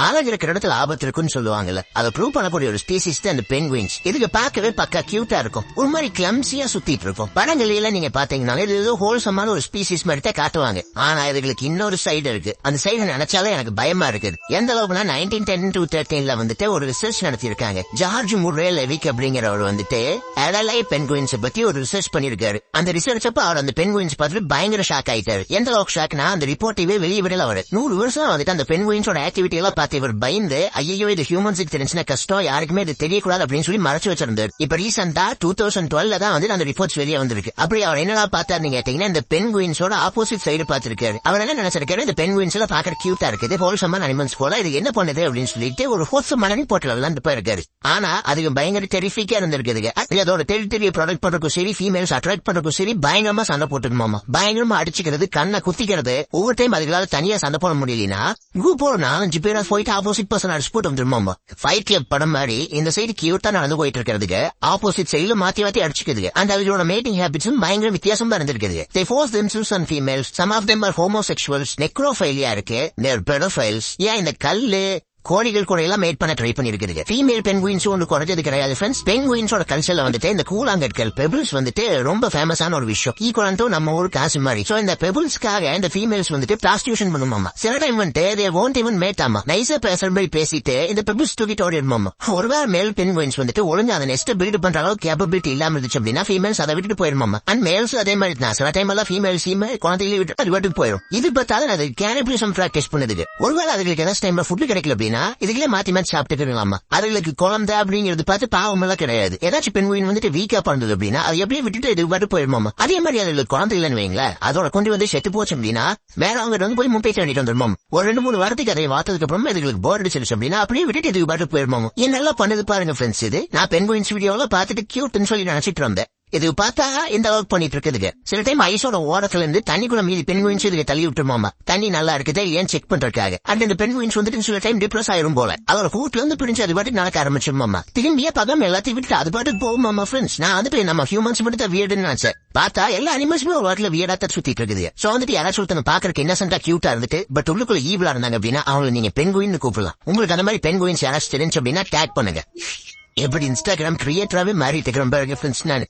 ஆளாக இருக்கிற இடத்துல ஆபத்து இருக்குன்னு சொல்லுவாங்கல்ல, அதை ப்ரூவ் பண்ணக்கூடிய ஒரு ஸ்பீசிஸ் தான் அந்த பென்குயின்ஸ். இதுக்கு பார்க்கவே பக்கா கியூட்டா இருக்கும், ஒரு மாதிரி கிளம்சியா சுத்திட்டு இருக்கும். படங்கள்ல நீங்க பாத்தீங்கன்னாலே இது ஏதோ ஹோல்சமான ஒரு ஸ்பீசிஸ் மாதிரி தான் காட்டுவாங்க. ஆனா இதுகளுக்கு இன்னொரு சைடு இருக்கு. அந்த சைடு நினைச்சாலே எனக்கு பயமா இருக்குது. எந்த அளவுக்குனா 1910 to 13 வந்துட்டு ஒரு ரிசர்ச் நடத்திருக்காங்க. ஜார்ஜ் முர்ரே லெவிக் அப்படிங்கிறவர் வந்துட்டு அடலை பென்குயின்ஸ் பத்தி ஒரு ரிசர்ச் பண்ணிருக்காரு. அந்த ரிசர்ச் அப்ப அவர் அந்த பென்குயின்ஸ் பார்த்துட்டு பயங்கர ஷாக் ஆயிட்டாரு. எந்த அளவுக்கு ஷாக்னா அந்த ரிப்போர்ட்டிவே வெளியே விடல. அவர் 100 வருஷம் வந்துட்டு அந்த பென்குயின்ஸோட ஆக்டிவிட்டி எல்லாம் பார்த்து இவர் பயந்து ஐயோ இது ஹியூமன்ஸுக்கு தெரிஞ்சுன்னா கஷ்டம், யாருக்குமே இது தெரியக்கூடாது அப்படின்னு சொல்லி மறைச்சு வச்சிருந்தாரு. இப்ப ரீசெண்டா 2012 தான் வந்து அந்த ரிப்போர்ட்ஸ் வெளியே வந்திருக்கு. அப்படி அவர் என்னடா பார்த்தாரு கேட்டீங்கன்னா இந்த பென்குயின்ஸோட ஆப்போசிட் சைடு பார்த்திருக்காரு. அவர் என்ன நினைச்சிருக்காரு, இந்த பென்குயின்ஸ் எல்லாம் பாக்குற கியூட்டா இருக்குது, ஹோல்சமான அனிமல்ஸ் போல, இது என்ன பண்ணுது அப்படின்னு சொல்லிட்டு ஒரு ஹோல்சமான ரிப்போர்ட்ல விளாண்டு போயிருக்காரு. ஆனா அதுக்கு பயங்கர டெரிஃபிக்கா இருந்திருக்குதுங்க. அதோட டெரிட்டரிய ப்ரொடக்ட் பண்றதுக்கும் சரி, ஃபீமேல்ஸ் அட்ராக்ட் பண்றதுக்கும் சரி பயங்கரமா சண்டை போட்டுக்கணுமா, பயங்கரமா அடிச்சுக்கிறது, கண்ணை குத்திக்கிறது. ஒவ்வொரு டைம் அதுகளால தனியா சண்டை போட முடியலனா குரூப் ஒரு 4-5 பேரா போயிட்டு ஆப்போசிட் பர்சன் அடிச்சு போட்டு வந்துருமாமா. ஃபைட் கிளப் படம் மாதிரி இந்த சைடு கியூட்டா நடந்து போயிட்டு இருக்கிறதுக்கு ஆப்போசிட் சைடுல மாத்தி மாத்தி அடிச்சுக்குது. அந்த அவங்களோட மேட்டிங் ஹேபிட்ஸும் பயங்கர வித்தியாசமா இருந்திருக்குது. They force themselves on females. Some of them are homosexuals. Necrophilia இருக்கு. They're pedophiles. ஏன் இந்த கல்லு கோழிகள் கூட எல்லாம் மேட் பண்ண ட்ரை பண்ணிருக்குது. ஃபீமேல் பென்குயின்ஸ் ஒன்று குறைஞ்சது கிடையாது ஃப்ரெண்ட்ஸ். பென்குயின்ஸோட கல்ச்சர்ல வந்துட்டு இந்த கூழாங்கற்கள் பெபிள்ஸ் வந்துட்டு ரொம்ப ஃபேமஸான ஒரு விஷயம். ஈக்குவலன்டோ நம்ம ஊர் காசு மாதிரி. சோ இந்த பெபிள்ஸ்க்காக இந்த ஃபீமேல்ஸ் வந்துட்டு ப்ராஸ்டியூஷன் பண்ணுமாமா. சில டைம் வந்துட்டு they won't even mate ஆமா. நைஸா பேசுற பேசிட்டு இந்த பெபிள்ஸ் தூக்கிட்டு ஓடிடுமாமா. ஒருவேளை மேல் பென்குயின்ஸ் வந்துட்டு ஒழுங்கா அந்த நெஸ்ட் பில்ட் பண்ற அளவுக்கு கேப்பபிலிட்டி இல்லாம இருந்துச்சு அப்படின்னா ஃபீமேல்ஸ் அதை விட்டுட்டு போயிருமாமா. அண்ட் மேல்ஸ் அதே மாதிரி தான். சில டைம் எல்லாம் ஃபீமேல்ஸையுமே குழந்தைகளை விட்டு அது விட்டு போயிடும். இது பார்த்தாலும் அது கேனிபிலிசம் பிராக்டிஸ் பண்ணுது. ஒருவேளை அதுக்கு ஏதாவது டைம்ல ஃபுட் கிடைக்கல அப்படின்னா இதுலயே மாத்தி மாத்தி சாப்பிட்டுக்கலாமா. அதுகளுக்கு குழந்தை அப்படிங்கிறது பார்த்து பாவம் எல்லாம் கிடையாது. ஏதாச்சும் பெண்குயின் வந்துட்டு வீக்கா பண்ணது அப்படின்னா அது எப்படியே விட்டுட்டு இது பாட்டு போயிருமாமா. அதே மாதிரி அதுக்கு குழந்தை இல்லைன்னு வைங்களேன், அதோட கொண்டு வந்து செத்து போச்சு அப்படின்னா வேற அவங்க வந்து போய் மும்பை தேடிட்டு வந்துருமாம். ஒரு 2-3 வாரத்துக்கு அதை வார்த்ததுக்கு அப்புறம் இதுக்கு போர் அடிச்சிருச்சு அப்படின்னா அப்படியே விட்டுட்டு இது பாட்டு போயிருமாம். என்னெல்லாம் பண்ணுது பாருங்க ஃப்ரெண்ட்ஸ். இது நான் பெண்குயின்ஸ் வீடியோல பார்த்துட்டு கியூட்னு சொல்லி நினைச்சிட்டு இருந்தேன். இது பார்த்தா இந்த ஒர்க் பண்ணிட்டு இருக்குதுங்க. சில டைம் ஐஸோட ஓரத்துல இருந்து தண்ணிக்குள்ள மீதி பென்குயின்ஸ் இதுக்கு தள்ளி விட்டுருமாமா. தண்ணி நல்லா இருக்குது ஏன் செக் பண்றதுக்காக. அண்ட் இந்த பென்குயின்ஸ் வந்துட்டு சில டைம் டிப்ரெஸ் ஆயிரும் போல. அதோட கூட்டுல இருந்து பிரிஞ்சு அது பாட்டு நடக்க ஆரம்பிச்சிருமாமா. திரும்பியே பக்கம் எல்லாத்தையும் விட்டு அது பாட்டுக்கு போகுமாமா ஃப்ரெண்ட்ஸ். நான் வந்துட்டு நம்ம ஹியூமன்ஸ் மட்டும் தான் வியர்டுன்னு நினைச்சேன். பார்த்தா எல்லா அனிமல்ஸுமே ஒரு வாட்டில வியர்டா தான் சுத்திட்டு இருக்குது. சோ வந்துட்டு யாராச்சும் ஒருத்தங்க பாக்குறதுக்கு இன்னசென்ட்டா கியூட்டா இருந்துட்டு பட் உள்ளுக்குள்ள ஈவிலா இருந்தாங்க அப்படின்னா அவங்களை நீங்க பென்குயின் கூப்பிடலாம். உங்களுக்கு அந்த மாதிரி பென்குயின்ஸ் யாராச்சும் தெரிஞ்சு அப்படின்னா டேக் பண்ணுங்க. எப்படி இன்ஸ்டாகிராம் கிரியேட்டராவே மாறிட்டு இருக்கிற ஃப்ரெண்ட்ஸ் நான்.